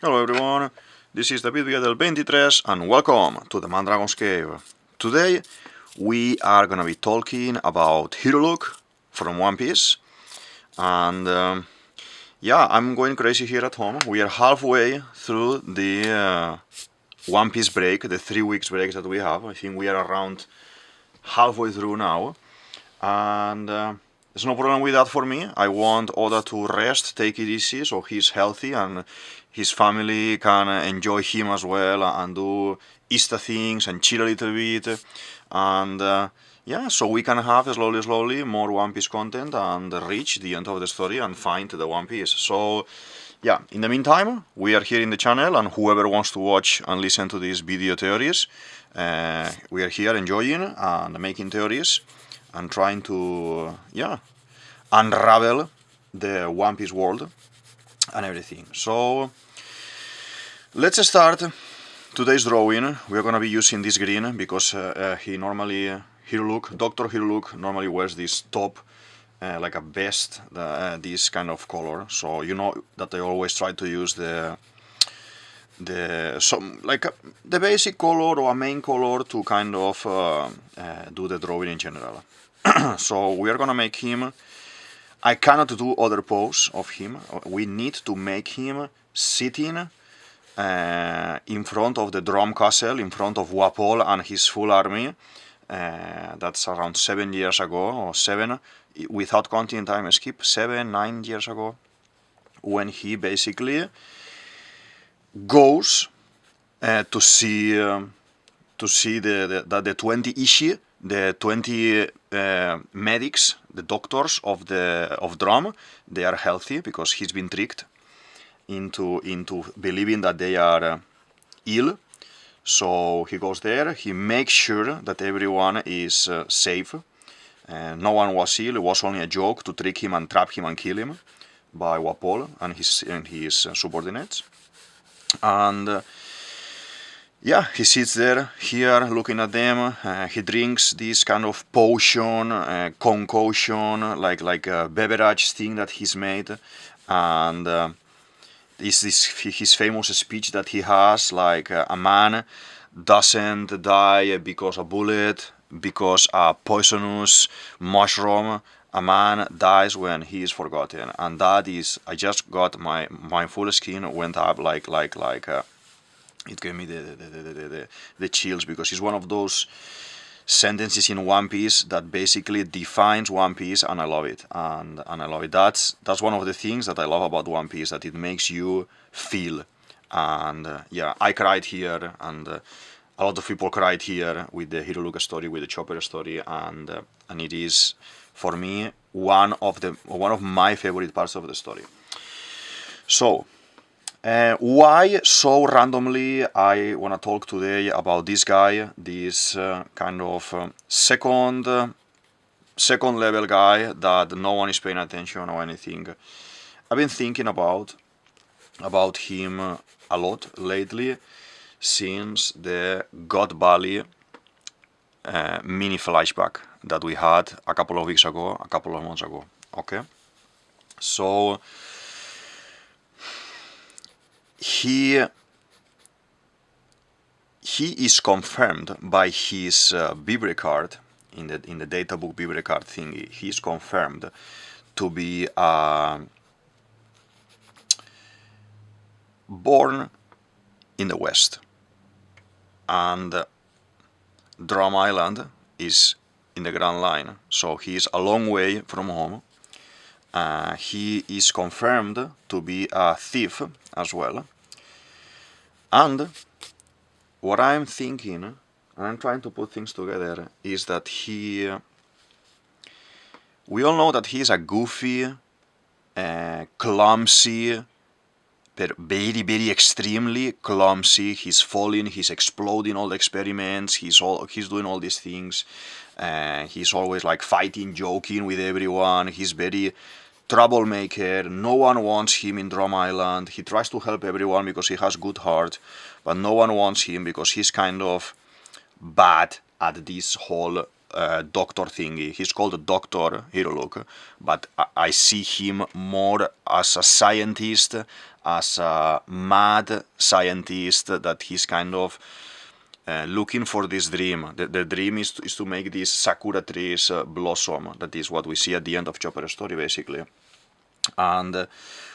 Hello everyone, this is DavidViadel23 and welcome to the Mandragon's Cave. Today we are gonna be talking about Hiriluk from One Piece, and yeah, I'm going crazy here at home. We are halfway through the One Piece break, the 3 weeks break that we have. I think we are around halfway through now, and there's no problem with that for me. I want Oda to rest, take it easy, so he's healthy and his family can enjoy him as well and do Easter things and chill a little bit, and yeah, so we can have slowly more One Piece content and reach the end of the story and find the One Piece. So yeah, in the meantime, we are here in the channel, and whoever wants to watch and listen to these video theories, we are here enjoying and making theories and trying to, yeah, unravel the One Piece world and everything. So let's start today's drawing. We're gonna be using this green because Dr. Hiriluk normally wears this top like a vest, this kind of color. So you know that I always try to use the basic color or a main color to kind of do the drawing in general. So we are gonna make him. I cannot do other pose of him. We need to make him sitting in front of the drum castle, in front of Wapol and his full army. That's around 7 years ago, or 7, without counting time skip, 7-9 years ago, when he basically goes to see the 20 Ishi, the 20 medics, the doctors of Drum. They are healthy because he's been tricked into believing that they are ill. So he goes there, he makes sure that everyone is safe. No one was ill, it was only a joke to trick him and trap him and kill him by Wapol and his subordinates. And yeah, he sits there, here, looking at them. He drinks this kind of potion, concoction, like a beverage thing that he's made. And this his famous speech that he has, like a man doesn't die because a bullet, because a poisonous mushroom. A man dies when he is forgotten. And that is, I just got my full skin went up like it gave me the chills, because it's one of those sentences in One Piece that basically defines One Piece, and I love it. And I love it. That's one of the things that I love about One Piece, that it makes you feel. And yeah, I cried here, and a lot of people cried here with the Hiriluk story, with the Chopper story, and it is, for me, one of my favorite parts of the story. So why so randomly I want to talk today about this guy, this kind of second level guy that no one is paying attention or anything. I've been thinking about him a lot lately, since the God Valley mini flashback that we had a couple of weeks ago, a couple of months ago. Okay, so he is confirmed by his Bibre card in the data book Bibre card thingy. He is confirmed to be born in the West, and Drum Island is in the Grand Line, so he is a long way from home. He is confirmed to be a thief as well. And what I'm thinking, and I'm trying to put things together, is that we all know that he's a goofy, clumsy, very extremely clumsy. He's falling, he's exploding all the experiments, he's doing all these things. He's always like fighting, joking with everyone. He's very troublemaker. No one wants him in Drum Island. He tries to help everyone because he has good heart, but no one wants him because he's kind of bad at this whole doctor thingy. He's called Dr. Hiriluk, but I see him more as a scientist as a mad scientist that he's kind of looking for this dream. The dream is to make these sakura trees blossom. That is what we see at the end of Chopper's story, basically. And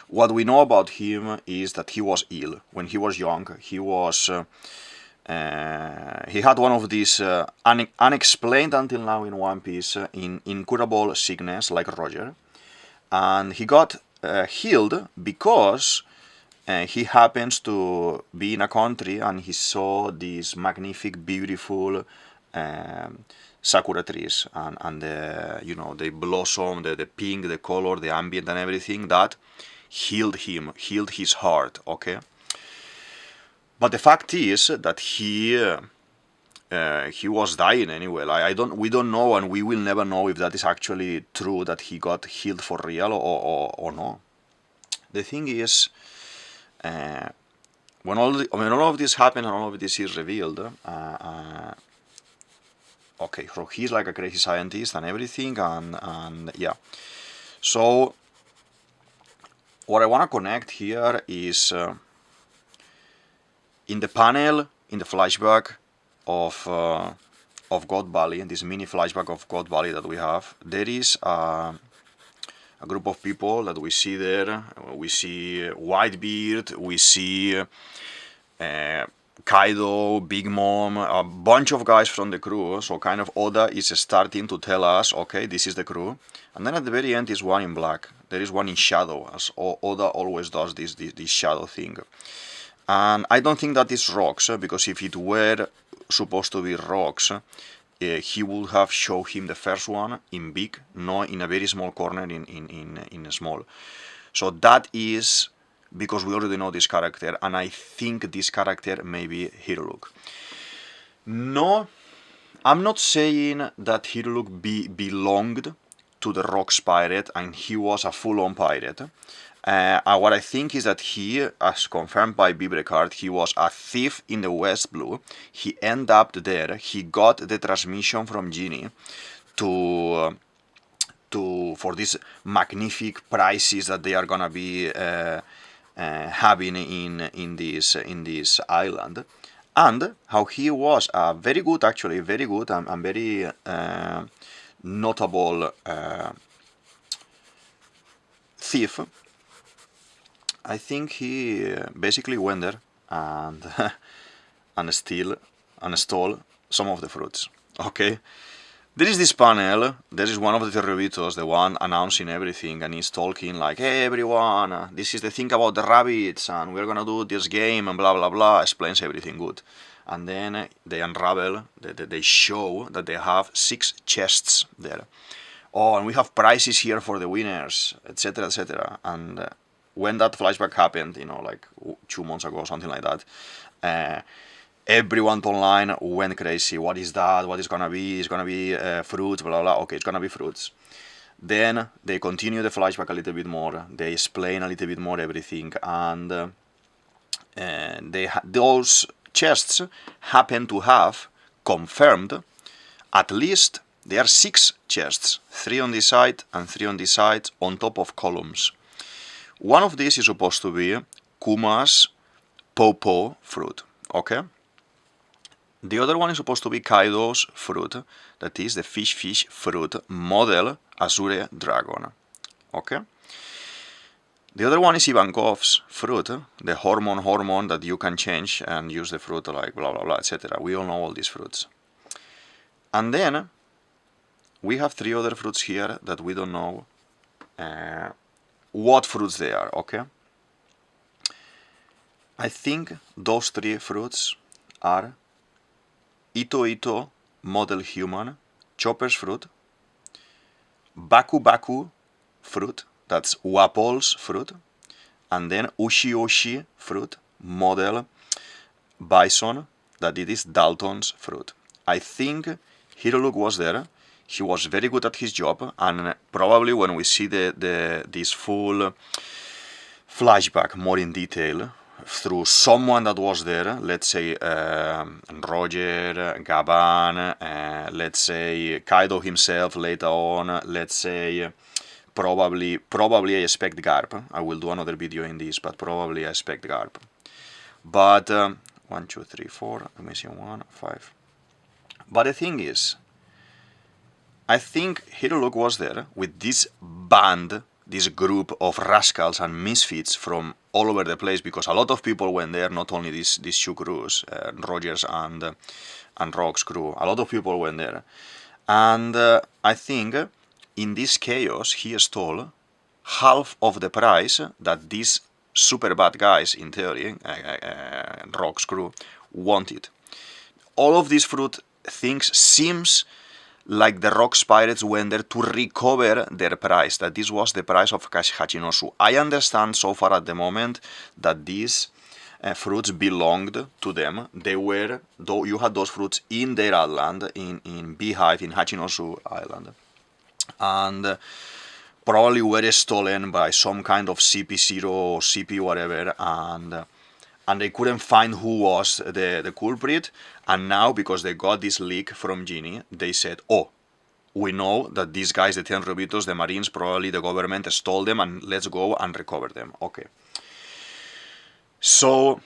what we know about him is that he was ill when he was young. He was he had one of these unexplained until now in One Piece incurable sickness, like Roger, and he got healed because he happens to be in a country and he saw these magnific, beautiful sakura trees, and they blossom, the pink, the color, the ambient, and everything that healed him, healed his heart. Okay. But the fact is that he was dying anyway. We don't know, and we will never know if that is actually true, that he got healed for real or no. The thing is, when all of this happened and all of this is revealed, okay, so he's like a crazy scientist and everything, and yeah. So what I want to connect here is in the panel, in the flashback of God Valley, this mini flashback of God Valley that we have, there is a group of people that we see there. We see Whitebeard, we see Kaido, Big Mom, a bunch of guys from the crew. So kind of Oda is starting to tell us, okay, this is the crew. And then at the very end is one in black. There is one in shadow, as Oda always does this shadow thing. And I don't think that is rocks, because if it were supposed to be rocks, he would have shown him the first one in big, not in a very small corner in small. So that is because we already know this character, and I think this character may be Hiriluk. No, I'm not saying that Hiriluk belonged to the Rocks pirate and he was a full-on pirate. What I think is that he, as confirmed by Bibrecard, he was a thief in the West Blue. He ended up there. He got the transmission from Ginny for these magnific prices that they are gonna be having in this island, and how he was very good, actually very good and very notable thief. I think he basically went there and stole some of the fruits. Okay, there is this panel. There is one of the Terrobitos, the one announcing everything, and he's talking like, "Hey everyone, this is the thing about the rabbits, and we're gonna do this game and blah blah blah." Explains everything good, and then they unravel. They show that they have 6 chests there. Oh, and we have prizes here for the winners, etc., etc. And when that flashback happened, like 2 months ago, something like that, everyone online went crazy. What is that? What is gonna be? It's gonna be fruits, blah, blah. Okay, it's gonna be fruits. Then they continue the flashback a little bit more. They explain a little bit more everything, and those chests happen to have confirmed at least there are 6 chests, 3 on this side and 3 on this side, on top of columns. One of these is supposed to be Kuma's Popo fruit, okay? The other one is supposed to be Kaido's fruit, that is the fish fruit model Azure Dragon, okay? The other one is Ivankov's fruit, the hormone that you can change and use the fruit like blah blah blah, etc. We all know all these fruits. And then we have 3 other fruits here that we don't know what fruits they are, okay? I think those 3 fruits are Ito model human, Chopper's fruit, Baku fruit, that's Wapol's fruit, and then Ushi fruit, model bison, that it is Dalton's fruit. I think Hiriluk was there. He was very good at his job, and probably when we see this full flashback more in detail through someone that was there, let's say Roger, Gaban, let's say Kaido himself later on, let's say probably I expect GARP. I will do another video in this, but probably I expect GARP. But 1, 2, 3, 4. I'm missing 1, 5. But the thing is, I think Hiriluk was there with this band, this group of rascals and misfits from all over the place, because a lot of people went there, not only these two crews, Rogers and Rock's crew, a lot of people went there. And I think in this chaos he stole half of the price that these super bad guys, in theory, Rock's crew, wanted. All of these fruit things seems like the Rock's pirates went there to recover their price, that this was the price of Hachinosu. I understand so far at the moment that these fruits belonged to them. They were, though you had those fruits in their island, in Beehive, in Hachinosu Island, and probably were stolen by some kind of CP0 or CP whatever, and they couldn't find who was the culprit. And now, because they got this leak from Ginny, they said, oh, we know that these guys, the 10 Rubitos, the Marines, probably the government stole them, and let's go and recover them. Okay. So,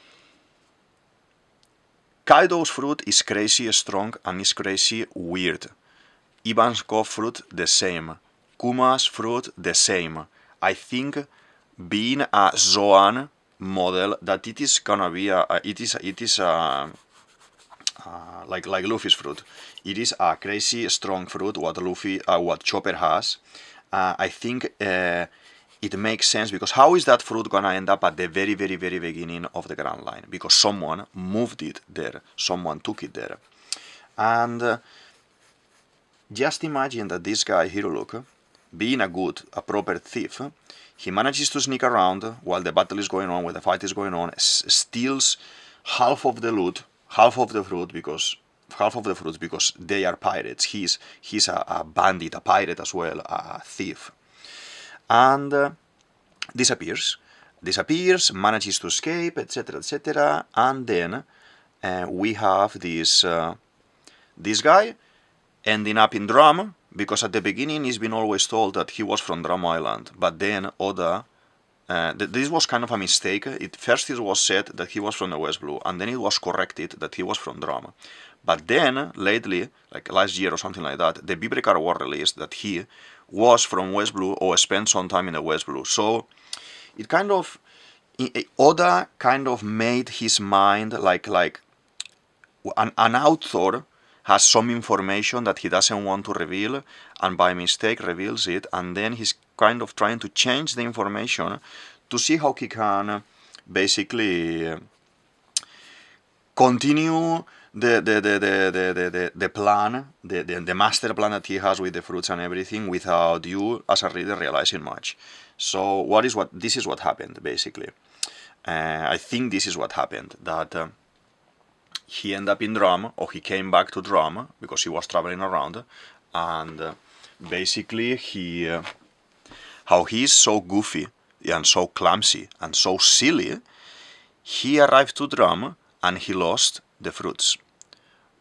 Kaido's fruit is crazy strong and is crazy weird. Ivanskov fruit, the same. Kuma's fruit, the same. I think being a Zoan model, that it is gonna be like Luffy's fruit. It is a crazy strong fruit. What Chopper has. I think it makes sense, because how is that fruit gonna end up at the very beginning of the Grand Line? Because someone moved it there. Someone took it there. And just imagine that this guy Hiriluk, being a proper thief, he manages to sneak around while the battle is going on, while the fight is going on, steals half of the loot, half of the fruits, because they are pirates. He's a bandit, a pirate as well, a thief. And disappears, manages to escape, etc. And then we have this guy ending up in Drum, because at the beginning he's been always told that he was from Drum Island, but then Oda, this was kind of a mistake. First it was said that he was from the West Blue, and then it was corrected that he was from Drum. But then, lately, like last year or something like that, the Bibrekar War released that he was from West Blue or spent some time in the West Blue. So, it kind of, Oda kind of made his mind like an author has some information that he doesn't want to reveal, and by mistake reveals it, and then he's kind of trying to change the information to see how he can basically continue the plan, the master plan that he has with the fruits and everything, without you as a reader realizing much. So this is what happened basically. I think this is what happened, that he ended up in Drum, or he came back to Drum because he was traveling around, and basically how he is so goofy and so clumsy and so silly, he arrived to Drum and he lost the fruits.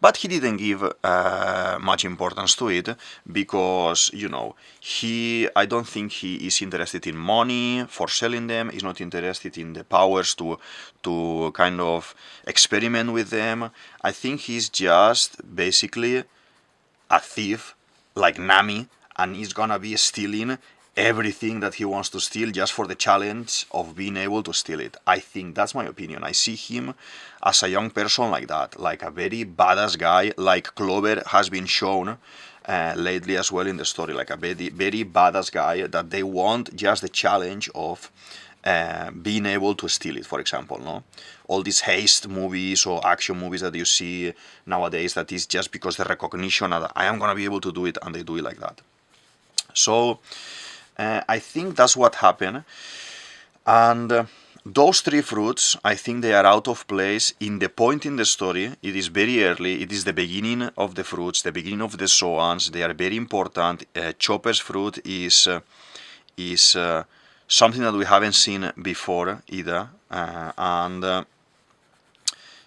But he didn't give much importance to it, because, you know, I don't think he is interested in money for selling them. He's not interested in the powers to kind of experiment with them. I think he's just basically a thief like Nami, and he's gonna be stealing everything that he wants to steal just for the challenge of being able to steal it. I think that's my opinion. I see him as a young person like that, like a very badass guy, like Clover has been shown lately as well in the story, like a very badass guy that they want just the challenge of being able to steal it, for example, no? All these haste movies or action movies that you see nowadays, that is just because the recognition that I am gonna be able to do it, and they do it like that. So I think that's what happened, and those three fruits, I think they are out of place in the point in the story. It is very early, it is the beginning of the fruits, the beginning of the Zoans. They are very important. Chopper's fruit is something that we haven't seen before either, and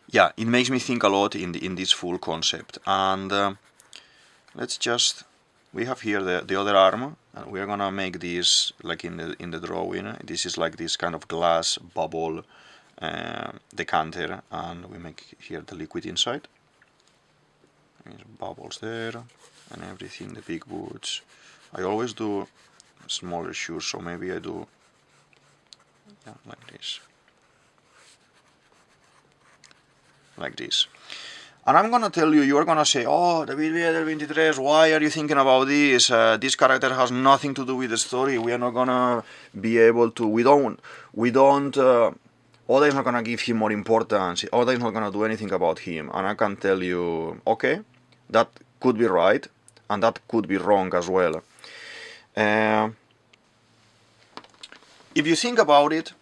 yeah, it makes me think a lot in this full concept. And let's just we have here the other arm, and we are gonna make this like in the drawing. This is like this kind of glass bubble decanter, and we make here the liquid inside. There's bubbles there and everything, the big boots. I always do smaller shoes, so maybe I do like this. Like this. And I'm gonna tell you, you're gonna say, oh, DavidViadel23, why are you thinking about this? This character has nothing to do with the story. We are not gonna be able to, Oda is not gonna give him more importance. Oda is not gonna do anything about him. And I can tell you, okay, that could be right, and that could be wrong as well. If you think about it,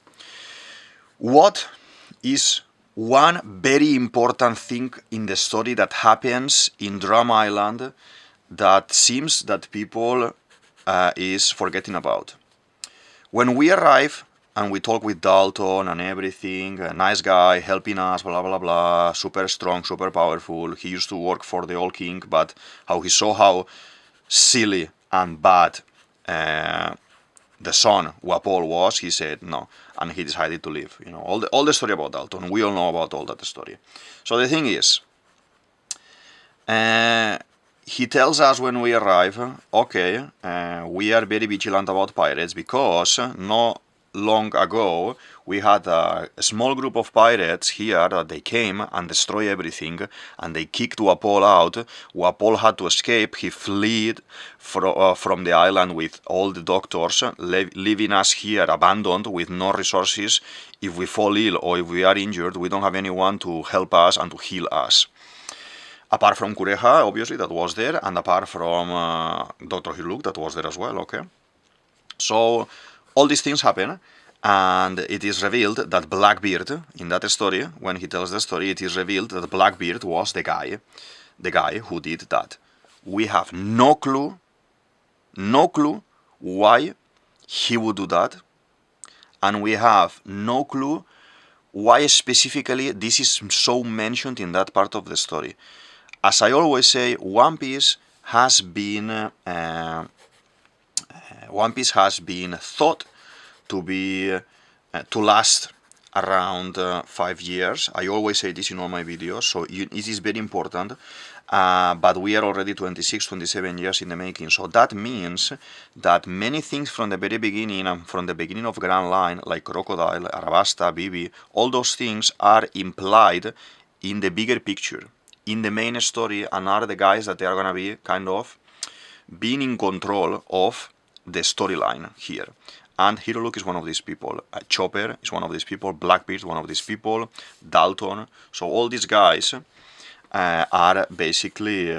what is one very important thing in the story that happens in Drum Island that seems that people is forgetting about? When we arrive and we talk with Dalton and everything, a nice guy helping us, blah blah blah, super strong, super powerful. He used to work for the old king, but how he saw how silly and bad the son Wapol was, he said no, and he decided to leave. You know, all the story about Dalton. We all know about all that story. So the thing is, he tells us when we arrive, okay, we are very vigilant about pirates because not long ago we had a small group of pirates here that they came and destroyed everything, and they kicked Wapol out. Wapol had to escape. He fled from the island with all the doctors, leaving us here abandoned with no resources. If we fall ill or if we are injured, we don't have anyone to help us and to heal us. Apart from Kureha, obviously, that was there, and apart from Dr. Hiriluk, that was there as well, okay? So all these things happen, and it is revealed that Blackbeard, in that story, when he tells the story, it is revealed that Blackbeard was the guy who did that. We have no clue why he would do that, and we have no clue why specifically this is so mentioned in that part of the story. As I always say, One Piece has been thought to be to last around 5 years. I always say this in all my videos, so it is very important. But we are already 26, 27 years in the making. So that means that many things from the very beginning and from the beginning of Grand Line, like Crocodile, Arabasta, Bibi, all those things are implied in the bigger picture, in the main story, and are the guys that they are going to be kind of being in control of the storyline here. And Hiriluk is one of these people. Chopper is one of these people. Blackbeard is one of these people. Dalton. So all these guys are basically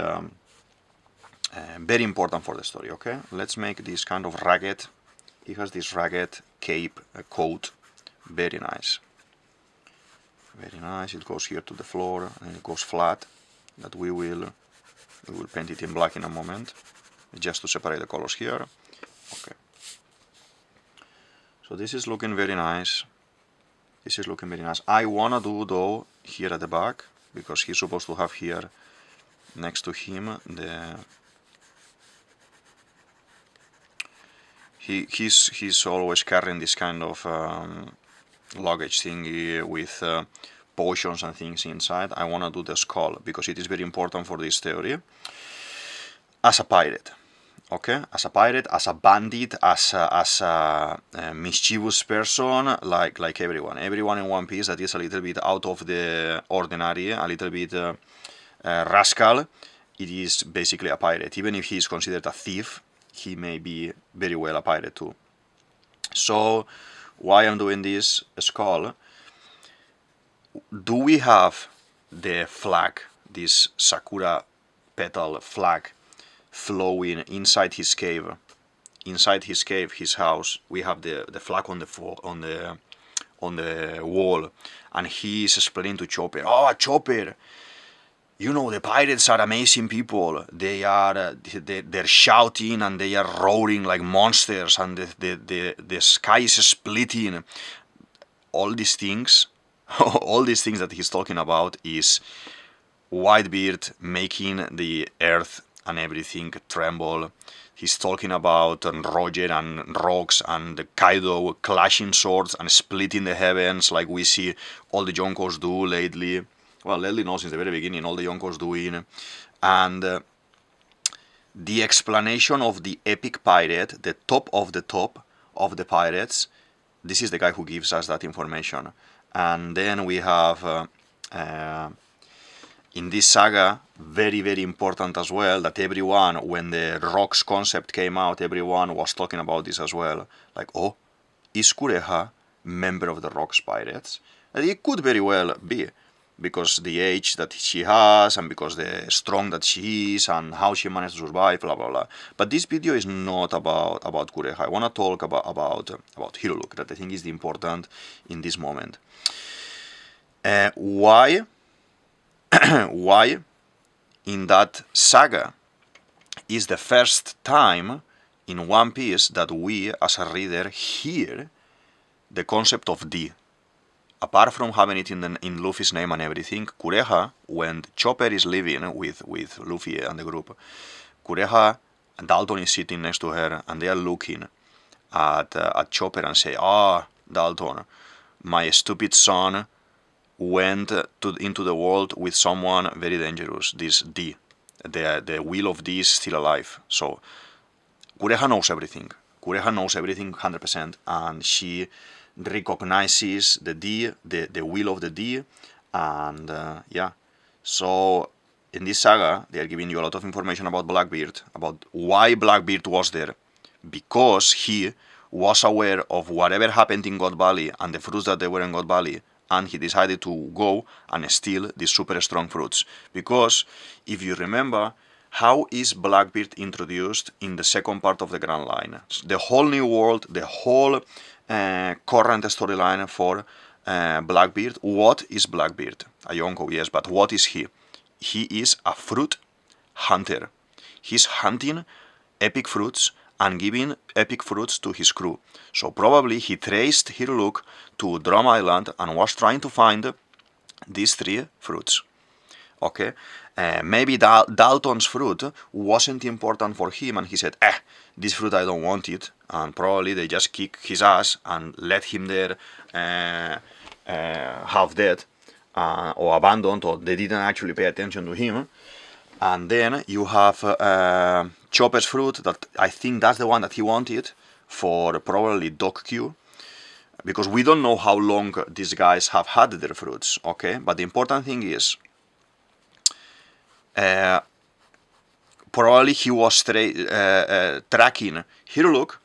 very important for the story, okay? Let's make this kind of ragged. He has this ragged cape, coat. Very nice. Very nice. It goes here to the floor and it goes flat. That we will paint it in black in a moment, just to separate the colors here. Okay. So this is looking very nice. This is looking very nice. I wanna do though here at the back, because he's supposed to have here next to him the he's always carrying this kind of luggage thingy with potions and things inside. I wanna do the skull because it is very important for this theory. As a pirate, okay, as a pirate, as a bandit, as a mischievous person, like everyone in One Piece that is a little bit out of the ordinary, a little bit rascal, it is basically a pirate. Even if he is considered a thief, he may be very well a pirate too. So why I'm doing this skull? Do we have the flag, this Sakura petal flag, flowing inside his cave? Inside his cave, his house, we have the flag on the wall, and he is explaining to Chopper, "Oh, Chopper, you know the pirates are amazing people. They're shouting and they are roaring like monsters, and the sky is splitting." All these things, all these things that he's talking about is Whitebeard making the earth and everything tremble. He's talking about Roger and rocks and the Kaido clashing swords and splitting the heavens like we see all the Yonkos do lately. Well, lately no, since the very beginning, all the Yonkos doing. And the explanation of the epic pirate, the top of the pirates, this is the guy who gives us that information. And then we have, in this saga, very, very important as well, that everyone, when the rocks concept came out, everyone was talking about this as well. Like, oh, is Kureha member of the Rocks Pirates? And it could very well be, because the age that she has, and because the strong that she is, and how she managed to survive, blah, blah, blah. But this video is not about Kureha. I want to talk about Hiriluk, that I think is the important in this moment. Why in that saga is the first time in One Piece that we as a reader hear the concept of D. Apart from having it in Luffy's name and everything, Kureha, when Chopper is living with Luffy and the group, Kureha and Dalton is sitting next to her and they are looking at Chopper and say, Dalton, my stupid son went into the world with someone very dangerous, this D. The will of D is still alive. So Kureha knows everything. Kureha knows everything 100%, and she recognizes the D, the will of the D, and yeah. So in this saga, they are giving you a lot of information about Blackbeard, about why Blackbeard was there, because he was aware of whatever happened in God Valley and the fruits that they were in God Valley, and he decided to go and steal these super strong fruits. Because, if you remember, how is Blackbeard introduced in the second part of the Grand Line? The whole new world, the whole current storyline for Blackbeard. What is Blackbeard? A Yonko, yes, but what is he? He is a fruit hunter. He's hunting epic fruits and giving epic fruits to his crew. So probably he traced Hiriluk to Drum Island and was trying to find these 3 fruits. Okay? Maybe Dalton's fruit wasn't important for him and he said, this fruit I don't want it. And probably they just kicked his ass and let him there half dead or abandoned, or they didn't actually pay attention to him. And then you have Chopper's fruit, that I think that's the one that he wanted for probably Doc Q, because we don't know how long these guys have had their fruits, okay? But the important thing is, probably he was tracking Hiriluk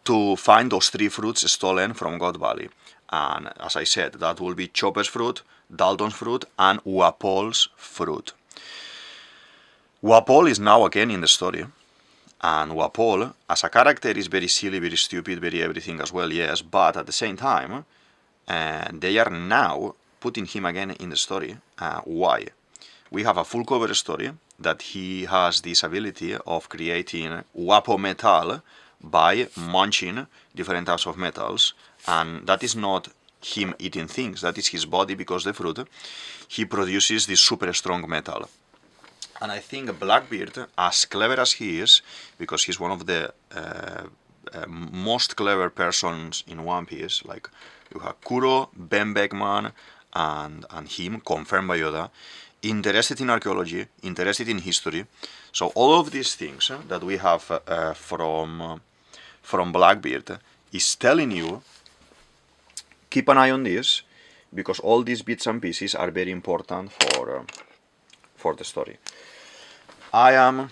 to find those 3 fruits stolen from God Valley. And as I said, that will be Chopper's fruit, Dalton's fruit, and Wapol's fruit. Wapol is now again in the story, and Wapol, as a character, is very silly, very stupid, very everything as well, yes, but at the same time, they are now putting him again in the story. Why? We have a full cover story that he has this ability of creating Wapo metal by munching different types of metals, and that is not him eating things, that is his body, because the fruit, he produces this super strong metal. And I think Blackbeard, as clever as he is, because he's one of the most clever persons in One Piece, like you have Kuro, Ben Beckman, and him, confirmed by Yoda, interested in archaeology, interested in history. So all of these things that we have from Blackbeard is telling you, keep an eye on this, because all these bits and pieces are very important for the story. I am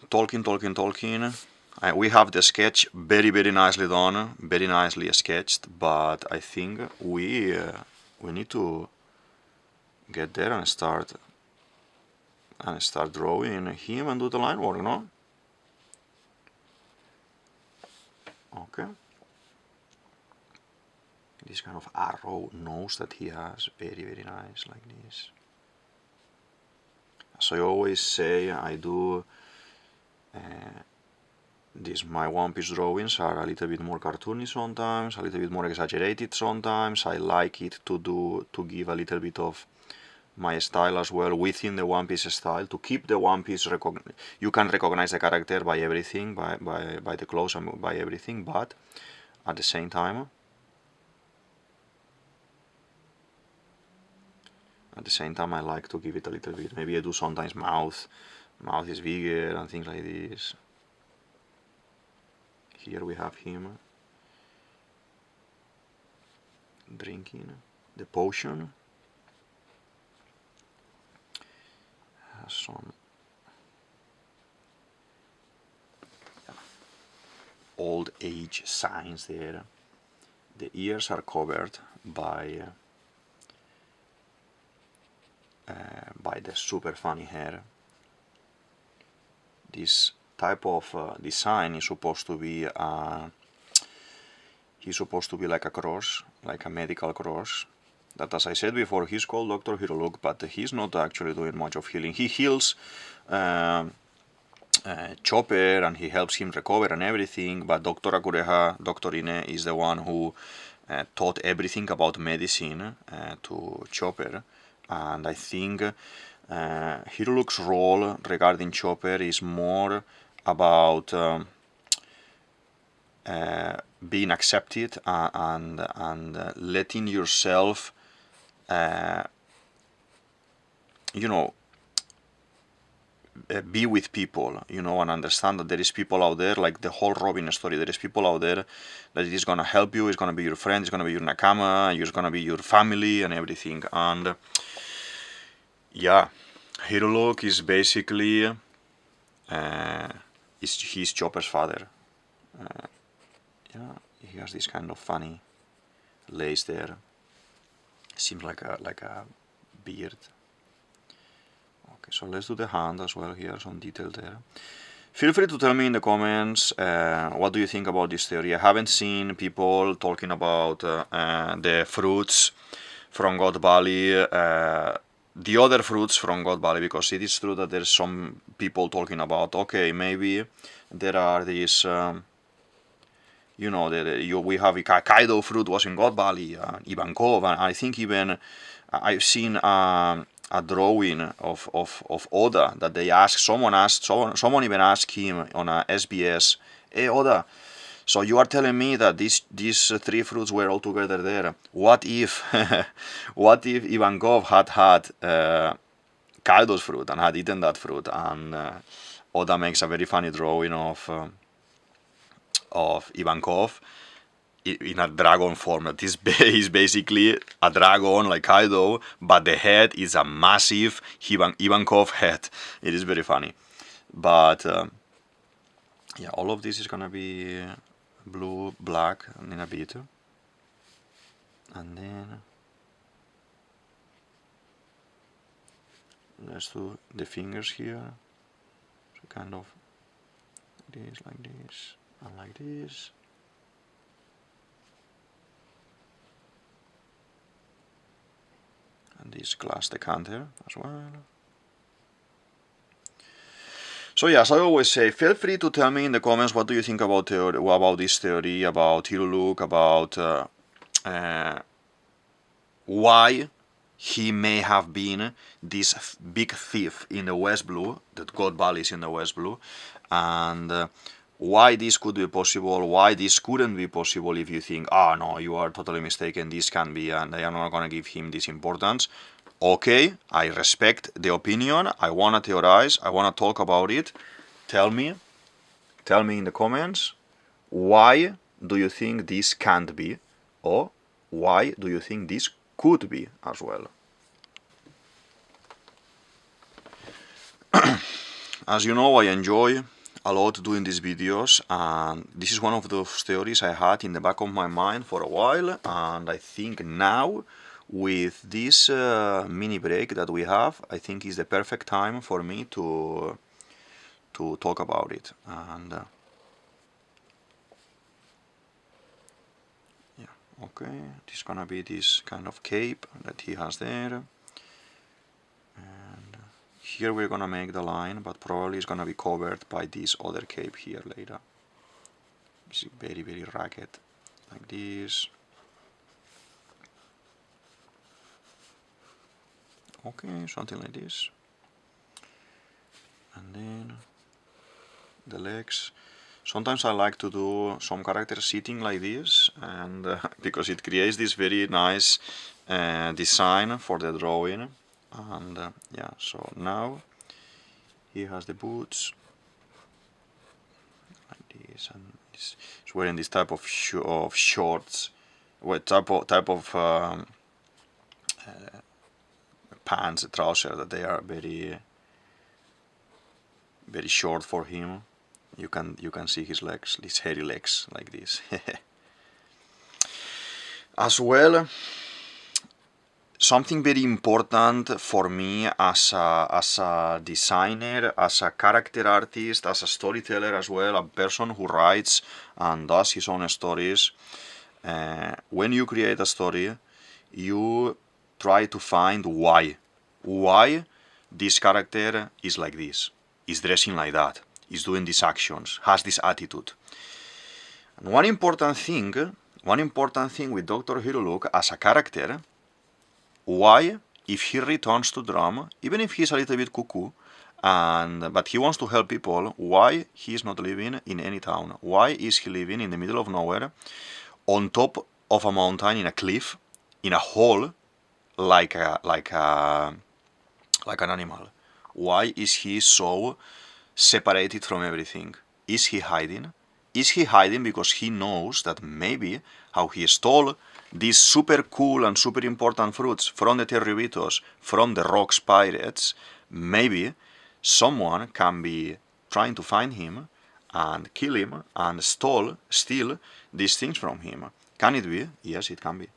talking. We have the sketch very, very nicely done, very nicely sketched, but I think we need to get there and start drawing him and do the line work, no? Okay. This kind of arrow nose that he has, very, very nice, like this. As I always say, I do my One Piece drawings are a little bit more cartoony sometimes, a little bit more exaggerated sometimes. I like it to give a little bit of my style as well within the One Piece style, to keep the One Piece. You can recognize the character by everything, by the clothes and by everything, but at the same time, I like to give it a little bit. Maybe I do sometimes mouth is bigger and things like this. Here we have him drinking the potion. Has some old age signs there. The ears are covered by the super funny hair. This type of design is supposed to be like a cross, like a medical cross. That, as I said before, he's called Dr. Hiriluk, but he's not actually doing much of healing. He heals Chopper and he helps him recover and everything, but Dr. Akureha, Dr. Ine, is the one who taught everything about medicine to Chopper. And I think Hiriluk's role regarding Chopper is more about being accepted and letting yourself, be with people, and understand that there is people out there, like the whole Robin story. There is people out there that it is gonna help you. It's gonna be your friend. It's gonna be your nakama. It's gonna be your family and everything. And yeah, Hiriluk is basically he's Chopper's father. Yeah, he has this kind of funny lace there. Seems like a beard. Okay, so let's do the hand as well here, some detail there. Feel free to tell me in the comments what do you think about this theory. I haven't seen people talking about the fruits from God Valley, the other fruits from God Valley, because it is true that there's some people talking about, okay, maybe there are these, we have Kaido fruit was in God Valley, Ivankov, and I think even I've seen a drawing of Oda that they asked, someone even asked him on a SBS, hey Oda, so you are telling me that these three fruits were all together there. What if Ivankov had Kaido's fruit and had eaten that fruit? And Oda makes a very funny drawing of Ivankov in a dragon form. That is basically a dragon like Kaido, but the head is a massive Ivankov head. It is very funny. But yeah, all of this is gonna be blue, black, and in a bit. And then let's do the fingers here. So kind of this, like this, and like this. And this glass decanter as well. So yes, I always say, feel free to tell me in the comments what do you think about this theory, about Hiriluk, about why he may have been this big thief in the West Blue, that God Valley is in the West Blue, and why this could be possible, why this couldn't be possible if you think, no, you are totally mistaken, this can be, and they are not going to give him this importance. Okay, I respect the opinion, I want to theorize, I want to talk about it. Tell me in the comments, why do you think this can't be, or why do you think this could be as well? As you know, I enjoy a lot doing these videos, and this is one of those theories I had in the back of my mind for a while, and I think now, with this mini break that we have, I think is the perfect time for me to talk about it. And yeah, okay, this is gonna be this kind of cape that he has there. And here we're gonna make the line, but probably it's gonna be covered by this other cape here later. It's very, very ragged, like this. Okay, something like this. And then the legs. Sometimes I like to do some characters sitting like this, and because it creates this very nice design for the drawing. And yeah, so now he has the boots like this, and he's wearing this type of shorts, what type of pants, trousers, that they are very short for him. You can see his legs, these hairy legs like this. As well, something very important for me as a designer, as a character artist, as a storyteller as well, a person who writes and does his own stories. When you create a story, you try to find why this character is like this, is dressing like that, is doing these actions, has this attitude. And one important thing with Dr. Hiriluk as a character, why, if he returns to Drum, even if he's a little bit cuckoo, but he wants to help people, why he is not living in any town? Why is he living in the middle of nowhere, on top of a mountain, in a cliff, in a hole, like an animal? Why is he so separated from everything? Is he hiding? Is he hiding because he knows that maybe how he stole these super cool and super important fruits from the Terribitos, from the Rocks pirates, maybe someone can be trying to find him and kill him and steal these things from him? Can it be? Yes, it can be.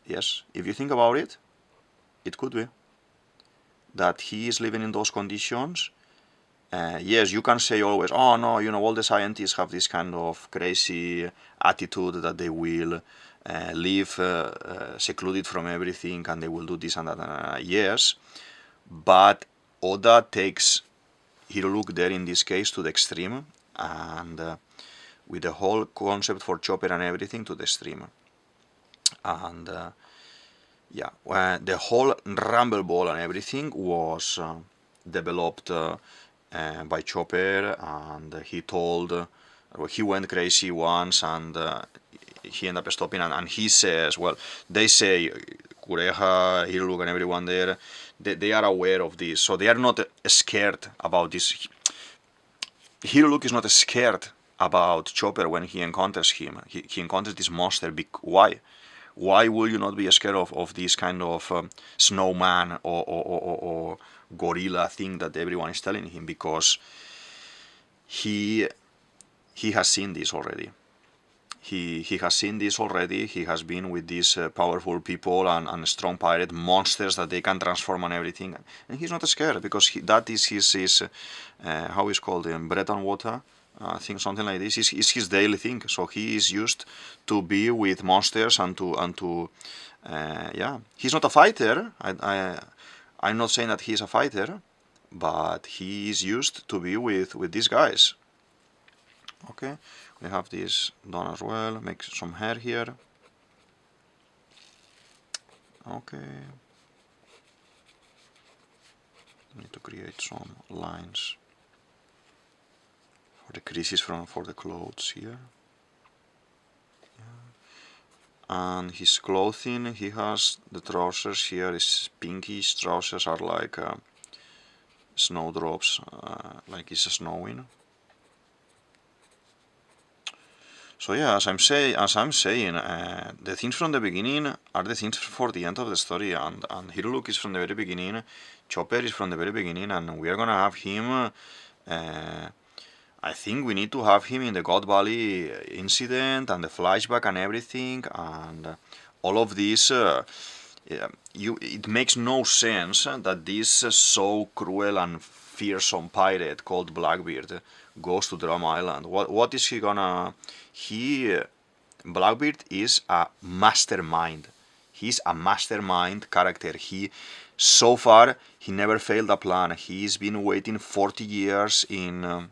Yes, if you think about it, it could be that he is living in those conditions. Yes, you can say always, oh no, all the scientists have this kind of crazy attitude that they will live secluded from everything and they will do this and that. Yes, but Oda takes Hiriluk there in this case to the extreme, and with the whole concept for Chopper and everything to the extreme. And yeah, the whole Rumble Ball and everything was developed by Chopper, and he went crazy once, and he ended up stopping, and he says, well, they say, Kureha, Hiriluk and everyone there, they are aware of this, so they are not scared about this. Hiriluk is not scared about Chopper when he encounters him. He encounters this monster. Why? Why will you not be scared of this kind of snowman or gorilla thing that everyone is telling him? Because he has seen this already. He has seen this already. He has been with these powerful people and strong pirate monsters that they can transform and everything. And he's not scared because that is his how is called, bread and water. I think something like this is his daily thing. So he is used to be with monsters and to yeah. He's not a fighter. I'm not saying that he's a fighter, but he is used to be with these guys. Okay, we have this done as well. Make some hair here. Okay. Need to create some lines for the creases for the clothes here. Yeah. And his clothing, he has the trousers here. His pinkish trousers are like snowdrops, like it's snowing. So yeah, as I'm saying, the things from the beginning are the things for the end of the story, and Hiriluk is from the very beginning, Chopper is from the very beginning, and we are gonna have him. I think we need to have him in the God Valley incident and the flashback and everything, and all of this. It makes no sense that this so cruel and fearsome pirate called Blackbeard goes to Drum Island. What is he gonna? Blackbeard is a mastermind. He's a mastermind character. So far, he never failed a plan. He's been waiting 40 years in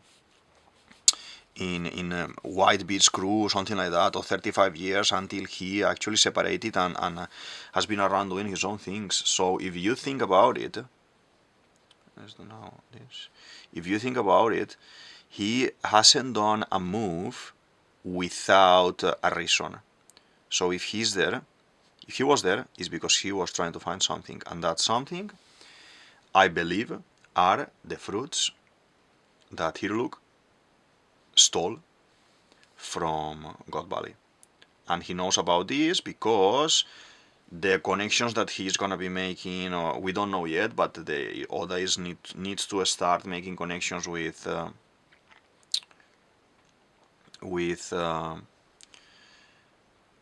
Whitebeard's crew, something like that, or 35 years until he actually separated and has been around doing his own things. So if you think about it, if you think about it, he hasn't done a move without a reason. So if he's there, if he was there, it's because he was trying to find something, and that something, I believe, are the fruits that Hiriluk stole from God Valley. And he knows about this because the connections that he's gonna be making, we don't know yet, but the Oda needs to start making connections with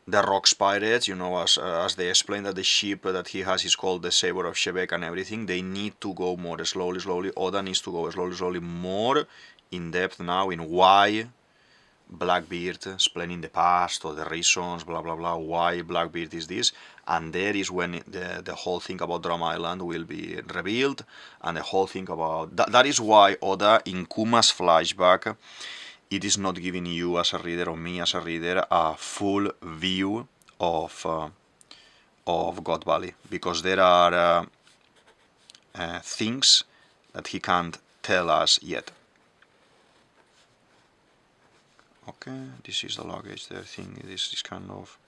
the Rocks Pirates, you know, as they explained that the ship that he has is called the Saber of Shebek and everything. They need to go more slowly. Oda needs to go slowly, more in depth now in why Blackbeard explaining the past or the reasons, blah blah blah, why Blackbeard is this, and there is when the whole thing about Drum Island will be revealed, and the whole thing about that is why Oda in Kuma's flashback, it is not giving you as a reader or me as a reader a full view of God Valley, because there are things that he can't tell us yet. Okay, this is the luggage there thing. This is kind of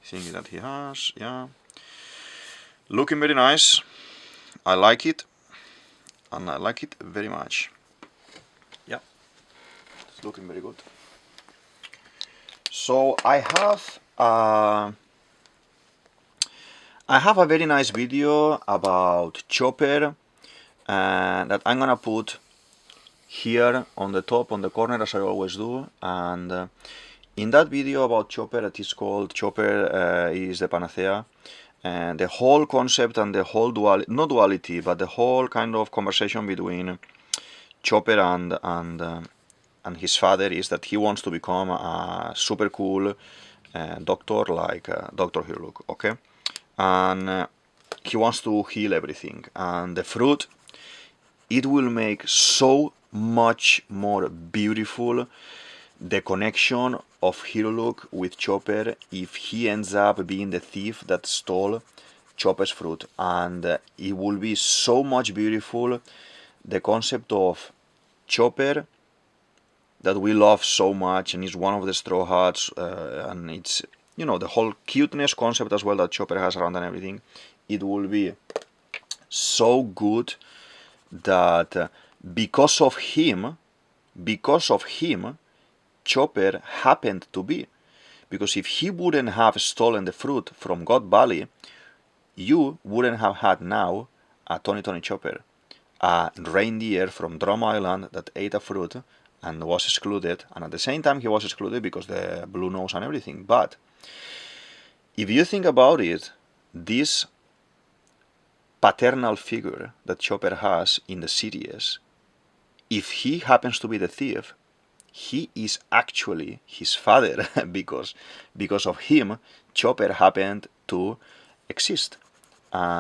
thing that he has. Yeah, looking very nice. I like it, and I like it very much. Yeah, it's looking very good. So I have a very nice video about Chopper that I'm gonna put here on the top, on the corner, as I always do. And in that video about Chopper, that is called Chopper is the Panacea, and the whole concept and the whole not duality, but the whole kind of conversation between Chopper and his father is that he wants to become a super cool doctor like Dr. Hiriluk, okay? And he wants to heal everything. And the fruit, it will make so much more beautiful the connection of Hiriluk with Chopper if he ends up being the thief that stole Chopper's fruit. And it will be so much beautiful the concept of Chopper that we love so much, and is one of the Straw Hats, and it's, you know, the whole cuteness concept as well that Chopper has around and everything. It will be so good that because of him, Chopper happened to be. Because if he wouldn't have stolen the fruit from God Valley, you wouldn't have had now a Tony Chopper, a reindeer from Drum Island that ate a fruit and was excluded, and at the same time he was excluded because the blue nose and everything. But if you think about it, this paternal figure that Chopper has in the series, if he happens to be the thief, he is actually his father because of him, Chopper happened to exist.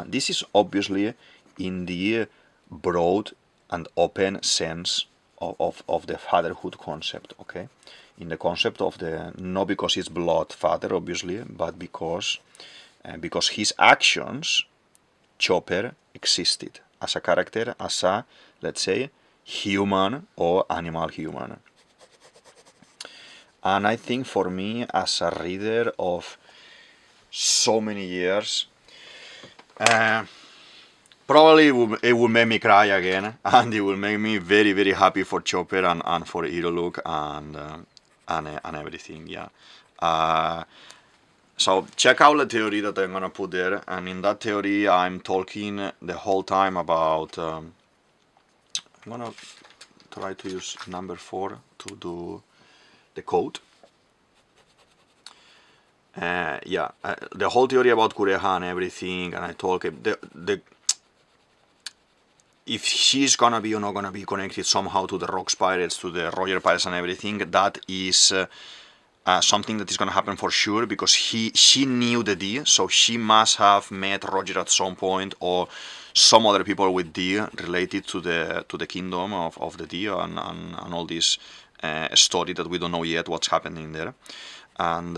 This is obviously in the broad and open sense of the fatherhood concept, okay? In the concept of the, not because it's blood father, obviously, but because his actions, Chopper existed as a character, as a, let's say, human or animal human. And I think for me, as a reader of so many years, probably it will make me cry again, and it will make me very, very happy for Chopper and for Hiriluk and everything, yeah. So check out the theory that I'm gonna put there, and in that theory I'm talking the whole time about, I'm gonna try to use number 4 to do the code. The whole theory about Kureha and everything, and I talk if she's gonna be or not gonna be connected somehow to the Rocks Pirates, to the Roger Pirates and everything, that is something that is going to happen for sure, because she knew the D, so she must have met Roger at some point, or some other people with D related to the kingdom of the D, and all this story that we don't know yet what's happening there. And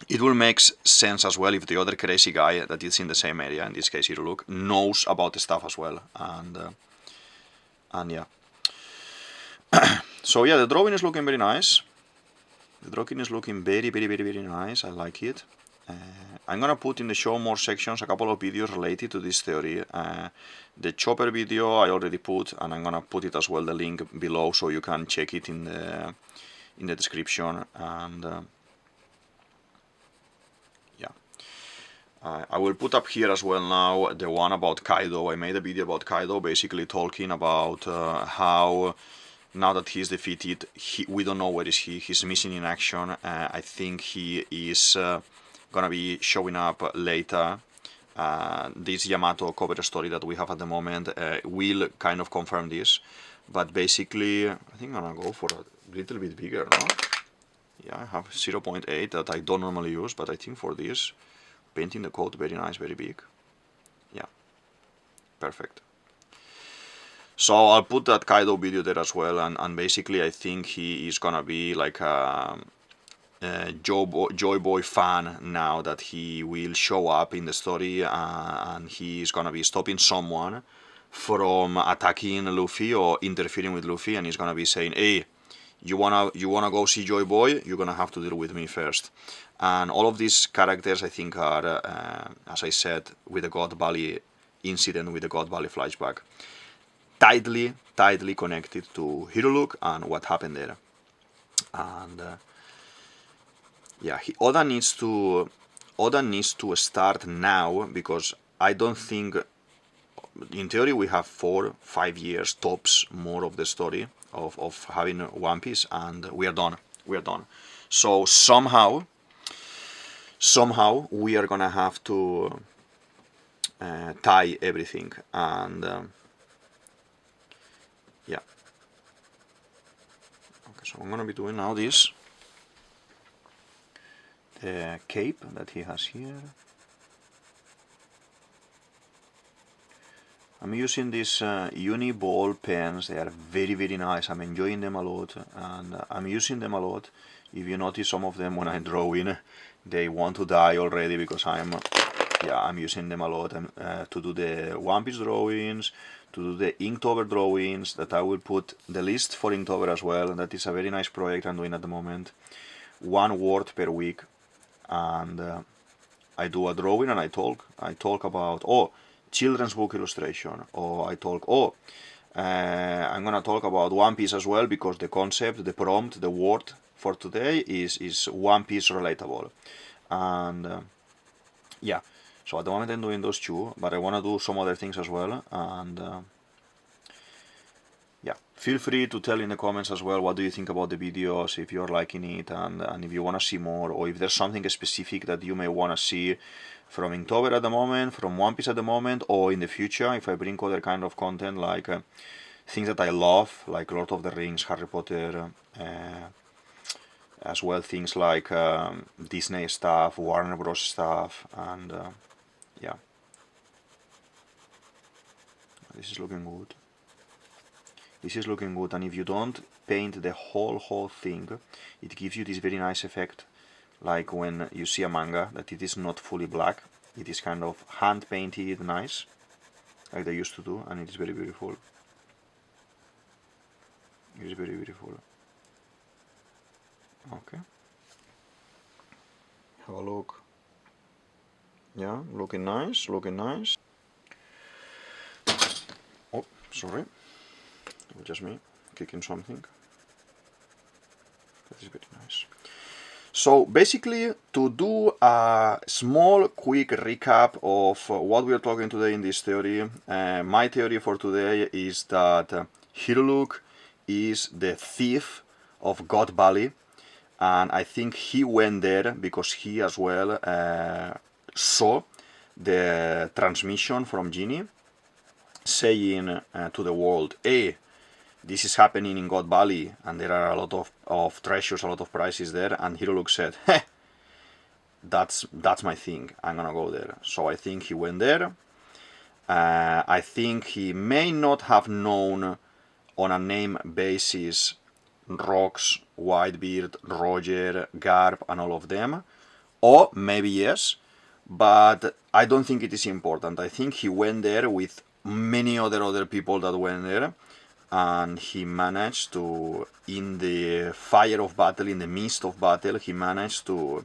it will make sense as well if the other crazy guy that is in the same area, in this case Hiriluk, knows about the stuff as well. And yeah. So yeah, the drawing is looking very nice. The drawing is looking very nice. I like it. I'm gonna put in the show more sections a couple of videos related to this theory. The chopper video I already put, and I'm gonna put it as well, the link below, so you can check it in the description. And yeah, I will put up here as well now the one about Kaido. I made a video about Kaido, basically talking about how now that he's defeated, we don't know where is he. He's missing in action. I think he is gonna be showing up later. This Yamato cover story that we have at the moment will kind of confirm this. But basically, I think I'm gonna go for a little bit bigger, no? Yeah, I have 0.8 that I don't normally use, but I think for this, painting the coat very nice, very big. Yeah, perfect. So I'll put that Kaido video there as well, and basically I think he is gonna be like a Joy Boy fan now that he will show up in the story, and he's gonna be stopping someone from attacking Luffy or interfering with Luffy, and he's gonna be saying, hey, you wanna go see Joy Boy, you're gonna have to deal with me first. And all of these characters I think are, as I said, with the God Valley incident, with the God Valley flashback, tightly connected to Hiriluk and what happened there. And yeah, Oda needs to start now, because I don't think, in theory we have 4-5 years tops more of the story of having One Piece, and we are done. So somehow we are gonna have to tie everything, and yeah. Okay, so I'm gonna be doing now this, the cape that he has here. I'm using these uni ball pens. They are very nice. I'm enjoying them a lot, and I'm using them a lot. If you notice, some of them when I'm drawing, they want to die already, because I'm using them a lot to do the One Piece drawings, to do the Inktober drawings, that I will put the list for Inktober as well. That is a very nice project I'm doing at the moment. 1 word per week, and I do a drawing and I talk about, oh, children's book illustration, or I talk, oh, I'm gonna talk about One Piece as well, because the concept, the prompt, the word for today is One Piece relatable. And yeah, so at the moment I'm doing those two, but I want to do some other things as well. And yeah, feel free to tell in the comments as well, what do you think about the videos, if you're liking it, and if you want to see more, or if there's something specific that you may want to see from Inktober at the moment, from One Piece at the moment, or in the future, if I bring other kind of content, like things that I love, like Lord of the Rings, Harry Potter, as well things like Disney stuff, Warner Bros stuff, and yeah, this is looking good. This is looking good, and if you don't paint the whole thing, it gives you this very nice effect, like when you see a manga, that it is not fully black, it is kind of hand painted nice, like they used to do, and it is very beautiful. It is very beautiful. Okay. Have a look. Yeah, looking nice, looking nice. Oh, sorry. It was just me kicking something. That is very nice. So basically, to do a small quick recap of what we are talking today in this theory, my theory for today is that Hiriluk is the thief of God Valley, and I think he went there because he as well saw the transmission from Ginny saying to the world, hey, this is happening in God Valley, and there are a lot of treasures, a lot of prizes there. And Hiriluk said, "Heh, that's my thing. I'm gonna go there." So I think he went there. I think he may not have known on a name basis Rox, Whitebeard, Roger, Garb, and all of them. Or maybe yes, but I don't think it is important. I think he went there with many other people that went there, and he managed to, in the fire of battle, in the mist of battle, he managed to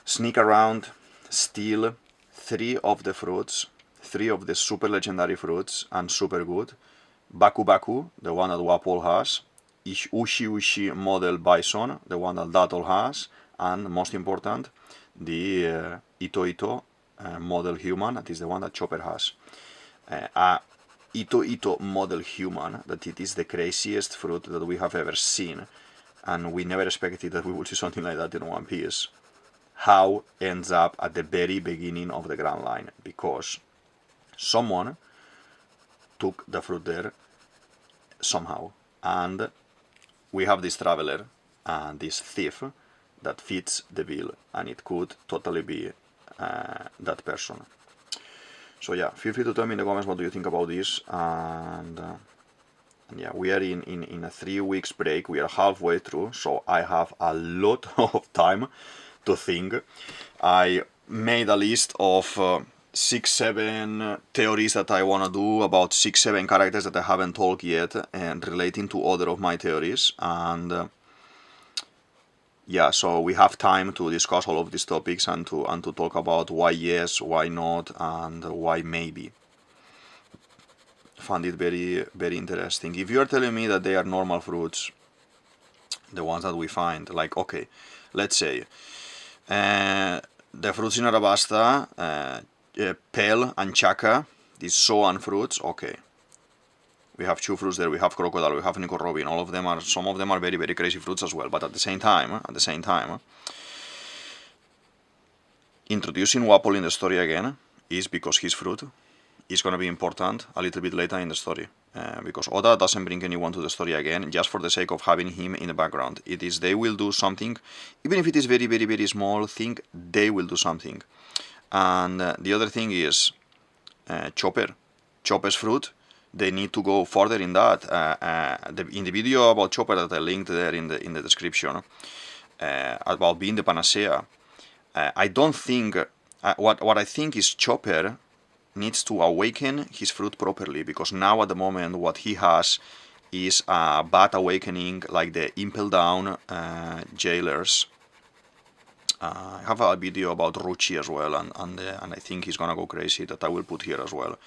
sneak around, steal 3 of the fruits, 3 of the super legendary fruits, and super good. Baku Baku, the one that Wapol has, Ushi Ushi model Bison, the one that Dalton has, and most important, the Ito Ito model human, that is the one that Chopper has. Ito Ito model human, that it is the craziest fruit that we have ever seen, and we never expected that we would see something like that in One Piece. How ends up at the very beginning of the Grand Line, because someone took the fruit there somehow, and we have this traveler and this thief that fits the bill, and it could totally be that person. So yeah, feel free to tell me in the comments what do you think about this, and yeah, we are in a 3 weeks break. We are halfway through, so I have a lot of time to think. I made a list of 6-7 theories that I want to do about 6-7 characters that I haven't told yet, and relating to other of my theories, and yeah, so we have time to discuss all of these topics and to talk about why yes, why not, and why maybe. Found it very, very interesting. If you are telling me that they are normal fruits, the ones that we find, like, okay, let's say the fruits in Arabasta, Pel and Chaka, these Soan fruits, okay. We have 2 fruits there, we have Crocodile, we have Nico Robin, all of them are, some of them are very, very crazy fruits as well, but at the same time, introducing Wapol in the story again is because his fruit is going to be important a little bit later in the story, because Oda doesn't bring anyone to the story again just for the sake of having him in the background. It is, they will do something, even if it is very, very, very small thing, they will do something. And the other thing is Chopper's fruit. They need to go further in that. In the video about Chopper that I linked there in the description, about being the panacea, I don't think, what I think is Chopper needs to awaken his fruit properly, because now at the moment what he has is a bad awakening, like the Impel Down jailers. I have a video about Ruchi as well, and I think he's gonna go crazy, that I will put here as well,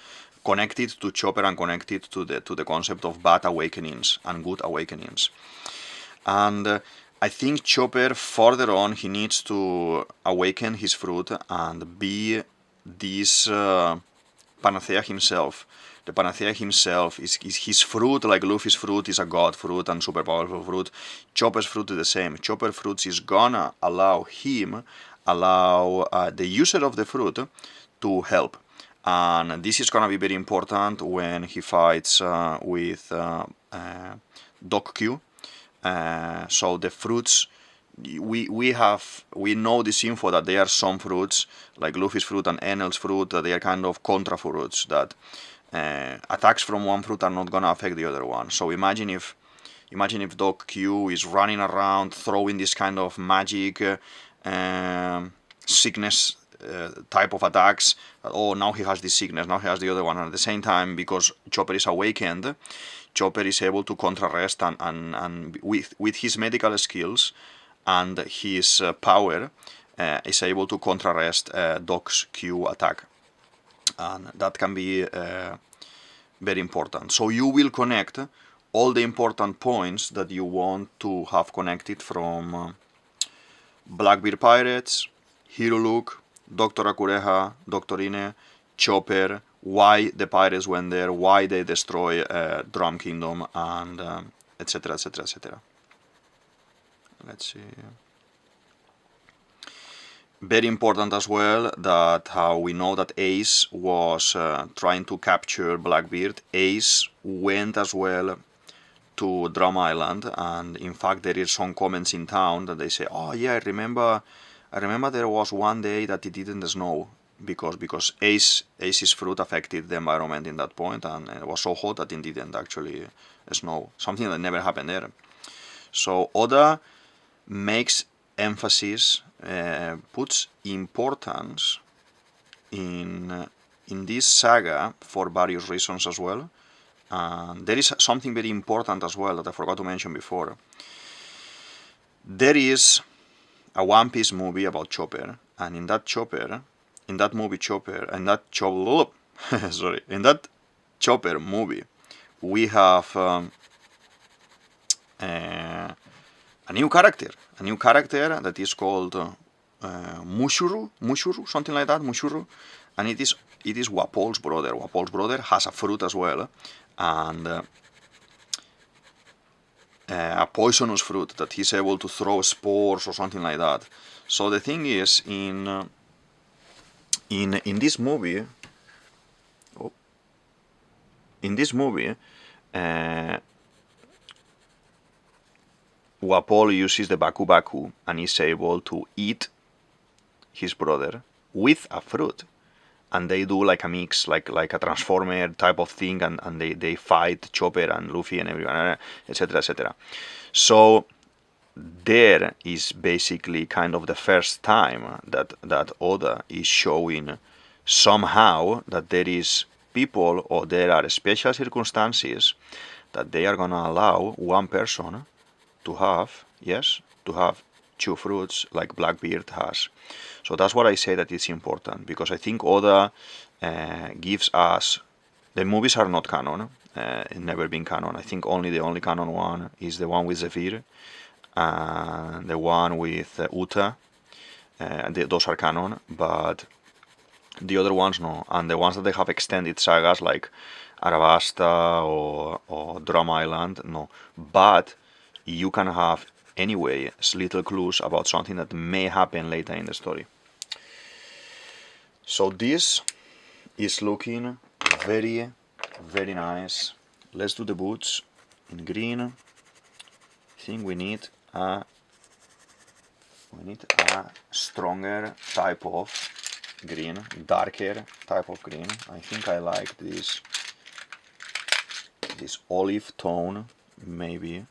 connected to Chopper and connected to the concept of bad awakenings and good awakenings. And I think Chopper, further on, he needs to awaken his fruit and be this panacea himself. The panacea himself is his fruit, like Luffy's fruit is a god fruit and super powerful fruit. Chopper's fruit is the same. Chopper fruits is gonna allow the user of the fruit to help. And this is gonna be very important when he fights with Doc Q. So the fruits, we know this info that there are some fruits like Luffy's fruit and Enel's fruit, that they are kind of contra fruits, that attacks from one fruit are not gonna affect the other one. So imagine if Doc Q is running around throwing this kind of magic sickness type of attacks, that, oh, now he has this sickness, now he has the other one, and at the same time, because Chopper is awakened, Chopper is able to contrarrest and with his medical skills and his power is able to contrarrest Doc's Q attack, and that can be very important. So you will connect all the important points that you want to have connected from Blackbeard Pirates, Hiriluk, Dr. Akureha, Dr. Ine, Chopper, why the pirates went there, why they destroy Drum Kingdom, and etc, etc, etc. Let's see. Very important as well that how we know that Ace was trying to capture Blackbeard. Ace went as well to Drum Island, and in fact there is some comments in town that they say, oh yeah, I remember there was one day that it didn't snow because Ace's fruit affected the environment in that point, and it was so hot that it didn't actually snow, something that never happened there. So Oda makes emphasis, puts importance in this saga for various reasons as well. There is something very important as well that I forgot to mention before. There is a One Piece movie about Chopper, and in that Chopper movie, we have a new character that is called Mushuru, something like that, Mushuru, and it is Wapol's brother. Wapol's brother has a fruit as well, and a poisonous fruit that he's able to throw spores or something like that. So the thing is, in this movie, Wapol uses the Baku and is able to eat his brother with a fruit, and they do like a mix, like a transformer type of thing, and they fight Chopper and Luffy and everyone, etc, etc. So there is basically kind of the first time that Oda is showing somehow that there is people, or there are special circumstances that they are gonna allow one person to have two fruits like Blackbeard has. So that's what I say that it's important, because I think Oda gives us, the movies are not canon, never been canon. I think the only canon one is the one with Zephyr, and the one with Uta, those are canon, but the other ones no, and the ones that they have extended sagas like Arabasta or Drum Island, no. But you can have anyway little clues about something that may happen later in the story. So this is looking very, very nice. Let's do the boots in green. I think we need a stronger type of green, darker type of green. I think I like this olive tone, maybe.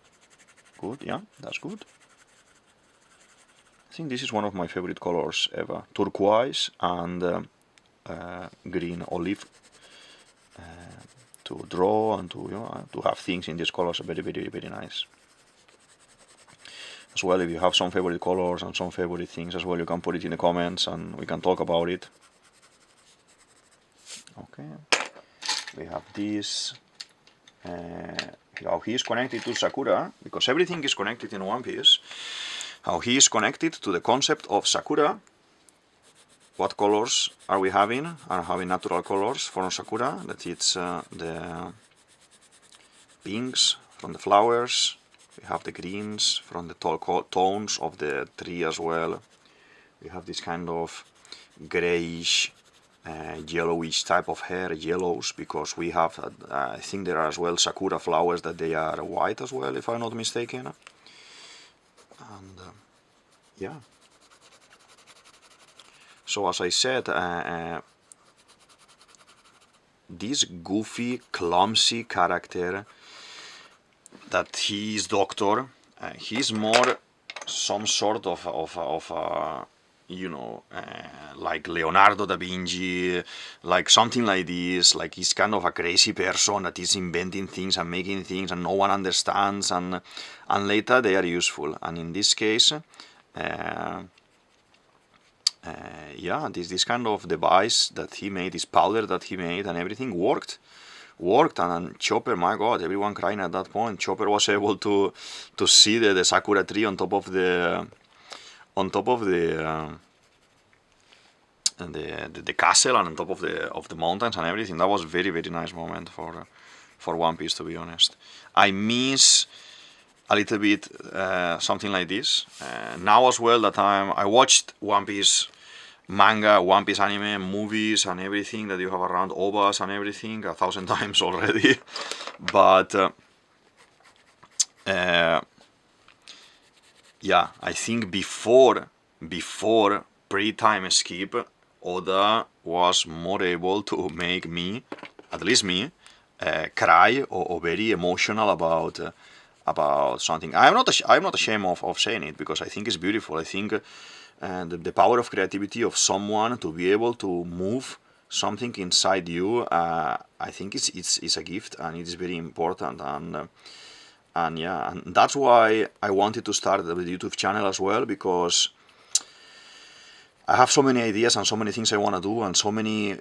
Good, yeah, that's good. I think this is one of my favorite colors ever. Turquoise and green olive, to draw and to have things in these colors are very, very, very nice. As well, if you have some favorite colors and some favorite things as well, you can put it in the comments and we can talk about it. Okay, we have this. How he is connected to Sakura, because everything is connected in One Piece. How he is connected to the concept of Sakura. What colors are we having? Are having natural colors from Sakura. That it's the pinks from the flowers. We have the greens from the tones of the tree as well. We have this kind of grayish, yellowish type of hair, yellows, because we have, I think there are as well Sakura flowers that they are white as well, if I'm not mistaken. And yeah. So as I said, this goofy, clumsy character that he is Doctor, he's more some sort of like Leonardo da Vinci, like something like this, like he's kind of a crazy person that is inventing things and making things and no one understands, and later they are useful. And in this case, yeah, this kind of device that he made, this powder that he made and everything worked, and Chopper, my god, everyone crying at that point. Chopper was able to see the Sakura tree on top of the castle and on top of the mountains and everything. That was very, very nice moment for One Piece, to be honest. I miss a little bit something like this now as well, that I watched One Piece manga, One Piece anime, movies and everything that you have around, OVAs and everything 1,000 times already. But yeah, I think before pre-time skip, Oda was more able to make me, at least me, cry or very emotional about something. I'm not ashamed of saying it, because I think it's beautiful. I think the power of creativity of someone to be able to move something inside you, I think it's a gift, and it is very important. And yeah, and that's why I wanted to start the YouTube channel as well, because I have so many ideas and so many things I want to do, and so many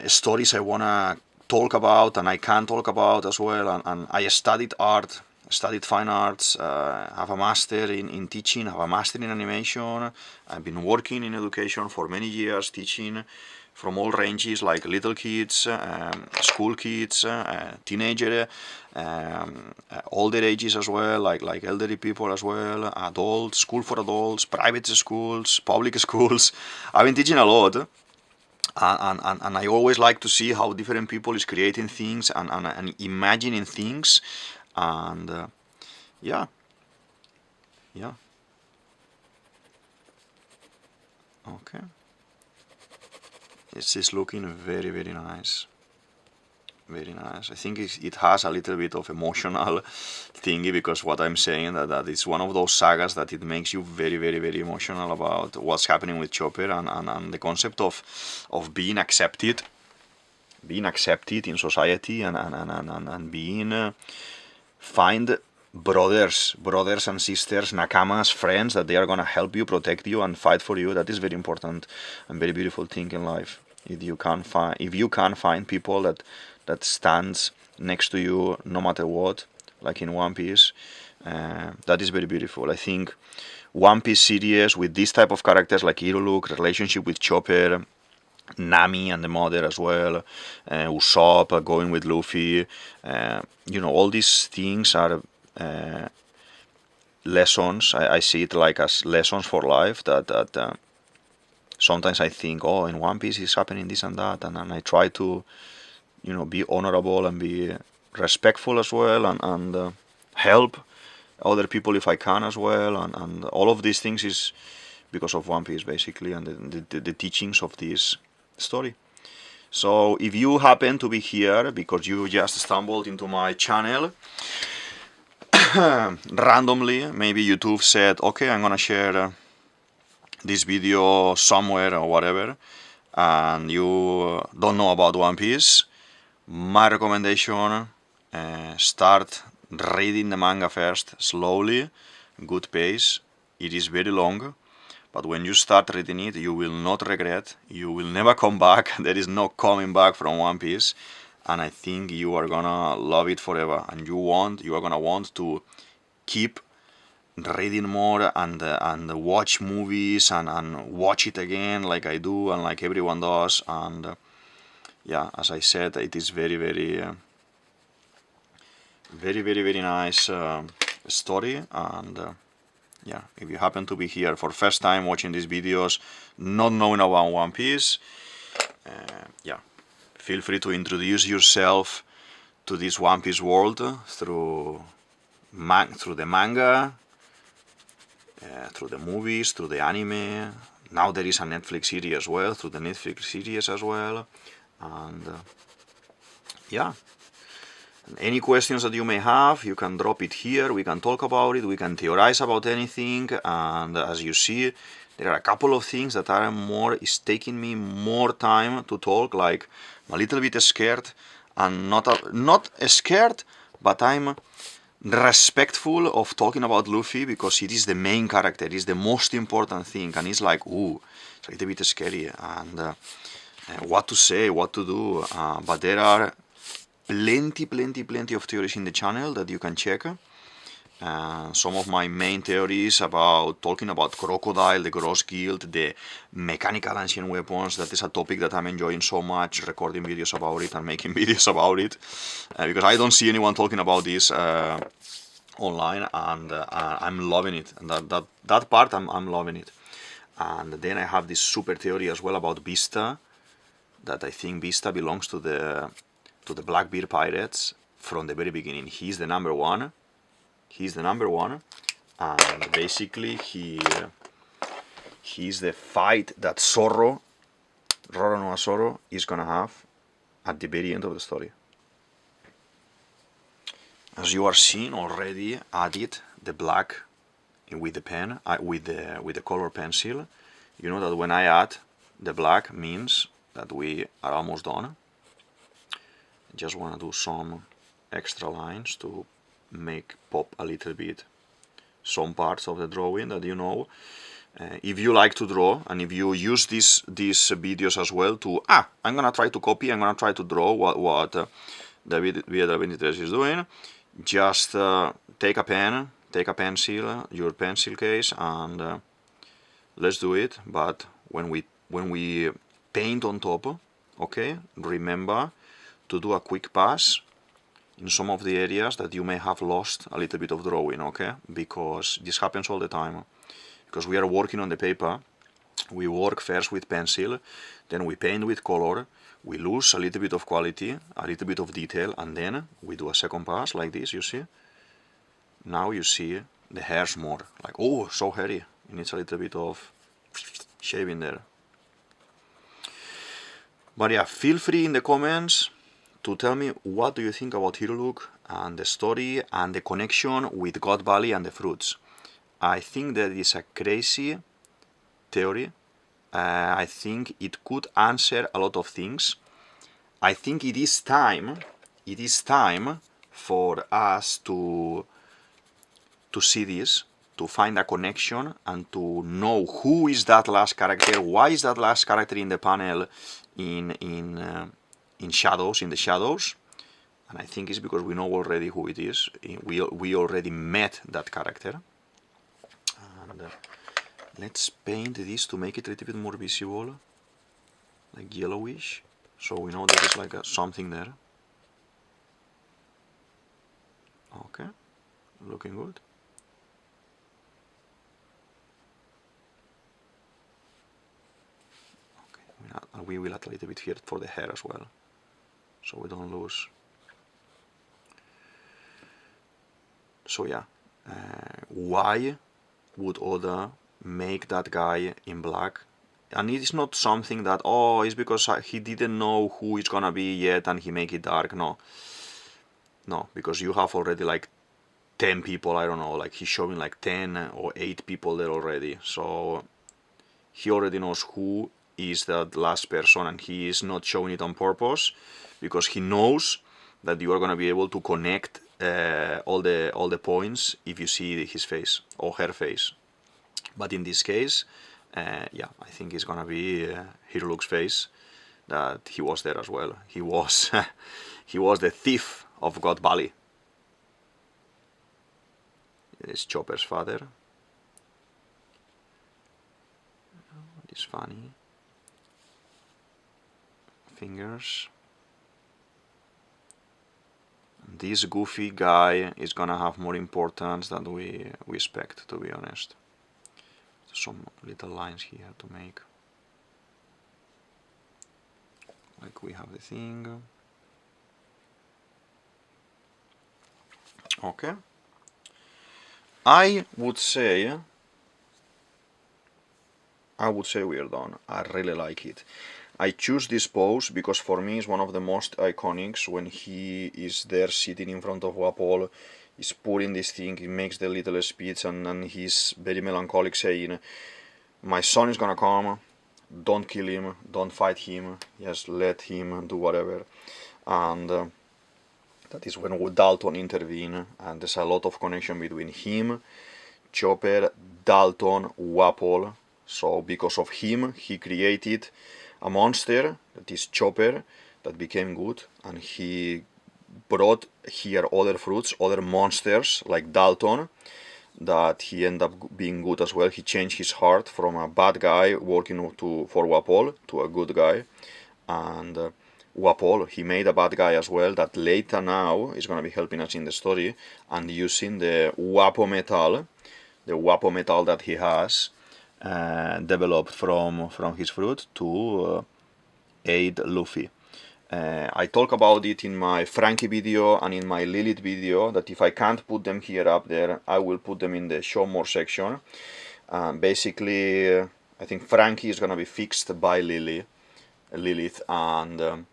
stories I want to talk about, and I can talk about as well. And I studied art, studied fine arts, have a master in teaching, have a master in animation. I've been working in education for many years, teaching from all ranges, like little kids, school kids, teenager, older ages as well, like elderly people as well, adults, school for adults, private schools, public schools. I've been teaching a lot, and I always like to see how different people is creating things and imagining things, and yeah. Okay. It's just looking very, very nice. Very nice. I think it has a little bit of emotional thingy, because what I'm saying that it's one of those sagas that it makes you very, very, very emotional about what's happening with Chopper, and the concept of being accepted in society, and being find brothers and sisters, nakamas, friends, that they are gonna help you, protect you, and fight for you. That is very important and very beautiful thing in life. If you can find people that stands next to you no matter what, like in One Piece, that is very beautiful. I think One Piece series with this type of characters like Hiriluk, relationship with Chopper, Nami and the mother as well, Usopp going with Luffy, all these things are lessons. I see it like as lessons for life, that sometimes I think, oh, in One Piece is happening this and that, and I try to be honorable and be respectful as well, and help other people if I can as well, and all of these things is because of One Piece basically, and the teachings of this story. So if you happen to be here because you just stumbled into my channel randomly, maybe YouTube said, okay, I'm gonna share this video somewhere or whatever, and you don't know about One Piece, my recommendation, start reading the manga first, slowly, good pace. It is very long, but when you start reading it, you will not regret. You will never come back. There is no coming back from One Piece, and I think you are gonna love it forever. And you are gonna want to keep reading more and watch movies and watch it again, like I do and like everyone does. And yeah, as I said, it is very, very, very, very, very nice story. And yeah, if you happen to be here for first time watching these videos, not knowing about One Piece, yeah, feel free to introduce yourself to this One Piece world through the manga, through the movies, through the anime. Now there is a Netflix series as well, through the Netflix series as well. And yeah, any questions that you may have, you can drop it here. We can talk about it. We can theorize about anything. And as you see, there are a couple of things that is taking me more time to talk. Like, I'm a little bit scared, and not scared, but I'm respectful of talking about Luffy, because it is the main character. It is the most important thing, and it's like, ooh, it's a little bit scary, and what to say, what to do. But there are plenty of theories in the channel that you can check. Some of my main theories about talking about Crocodile, the Gross Guild, the mechanical ancient weapons. That is a topic that I'm enjoying so much, recording videos about it and making videos about it, because I don't see anyone talking about this online, and I'm loving it. And that part, I'm loving it. And then I have this super theory as well about Vista, that I think Vista belongs to the Blackbeard pirates from the very beginning. He's the number one. He's the number one, and basically he's the fight that Roronoa is gonna have at the very end of the story. As you are seeing already, added the black with the pen, with the color pencil. You know that when I add the black means that we are almost done. I just want to do some extra lines to make pop a little bit some parts of the drawing that you know. If you like to draw and if you use these videos as well to I'm gonna try to copy, I'm gonna try to draw what DavidViadel23 is doing, just take a pen, take a pencil, your pencil case, and let's do it. But when we paint on top, okay, remember to do a quick pass in some of the areas that you may have lost a little bit of drawing, okay? Because this happens all the time. Because we are working on the paper, we work first with pencil, then we paint with color, we lose a little bit of quality, a little bit of detail, and then we do a second pass like this, you see? Now you see the hairs more, like, oh, so hairy. It needs a little bit of shaving there. But yeah, feel free in the comments to tell me what do you think about Hiriluk and the story and the connection with God Valley and the fruits. I think that is a crazy theory. I think it could answer a lot of things. I think it is time for us to see this, to find a connection and to know who is that last character, why is that last character in the panel in shadows, in the shadows. And I think it's because we know already who it is. We already met that character. And let's paint this to make it a little bit more visible, like yellowish, so we know there is like something there. Okay, looking good. Okay, we will add a little bit here for the hair as well, so we don't lose. So yeah, why would Oda make that guy in black? And it is not something that, oh, it's because he didn't know who it's gonna be yet and he make it dark. No, because you have already like 10 people, I don't know, like he's showing like 10 or 8 people there already, so he already knows who is that last person, and he is not showing it on purpose because he knows that you are gonna be able to connect all the points if you see his face or her face. But in this case, yeah, I think it's gonna be Hiriluk's face, that he was there as well. He was he was the thief of God Valley. It is Chopper's father. It's funny. Fingers. This goofy guy is gonna have more importance than we expect, to be honest. Some little lines here to make. Like we have the thing. Okay. I would say we are done. I really like it. I choose this pose because for me it's one of the most iconics, when he is there sitting in front of Wapol, he's pouring this thing, he makes the little speech, and he's very melancholic, saying, my son is gonna come, don't kill him, don't fight him, just let him do whatever. And that is when Dalton intervene, and there's a lot of connection between him, Chopper, Dalton, Wapol. So because of him, he created a monster, that is Chopper, that became good, and he brought here other fruits, other monsters like Dalton, that he ended up being good as well. He changed his heart from a bad guy working for Wapol to a good guy, and Wapol, he made a bad guy as well, that later now is going to be helping us in the story, and using the Wapo metal that he has developed from his fruit to aid Luffy. I talk about it in my Frankie video and in my Lilith video, that if I can't put them here up there, I will put them in the show more section. Basically, I think Frankie is gonna be fixed by Lilith, and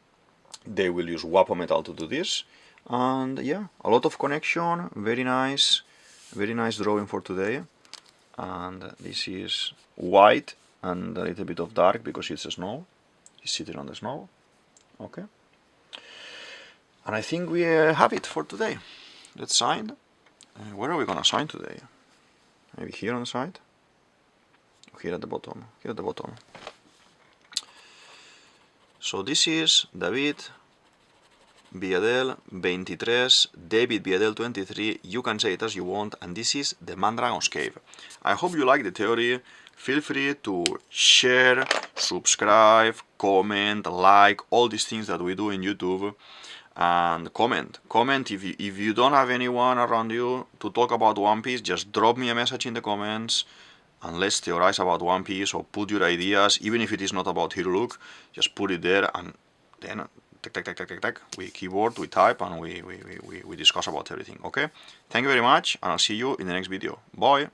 they will use Wapol metal to do this. And yeah, a lot of connection, very nice drawing for today. And this is white and a little bit of dark because it's snow. He's sitting on the snow. Okay. And I think we have it for today. Let's sign. Where are we gonna sign today? Maybe here on the side? Here at the bottom. Here at the bottom. So this is DavidViadel23, DavidViadel23, you can say it as you want, and this is the Mandragon's Cave. I hope you like the theory. Feel free to share, subscribe, comment, like, all these things that we do in YouTube, and comment if you don't have anyone around you to talk about One Piece, just drop me a message in the comments and let's theorize about One Piece, or put your ideas, even if it is not about Hiriluk, just put it there, and then we keyboard, we type, and we discuss about everything. Okay, thank you very much, and I'll see you in the next video. Bye.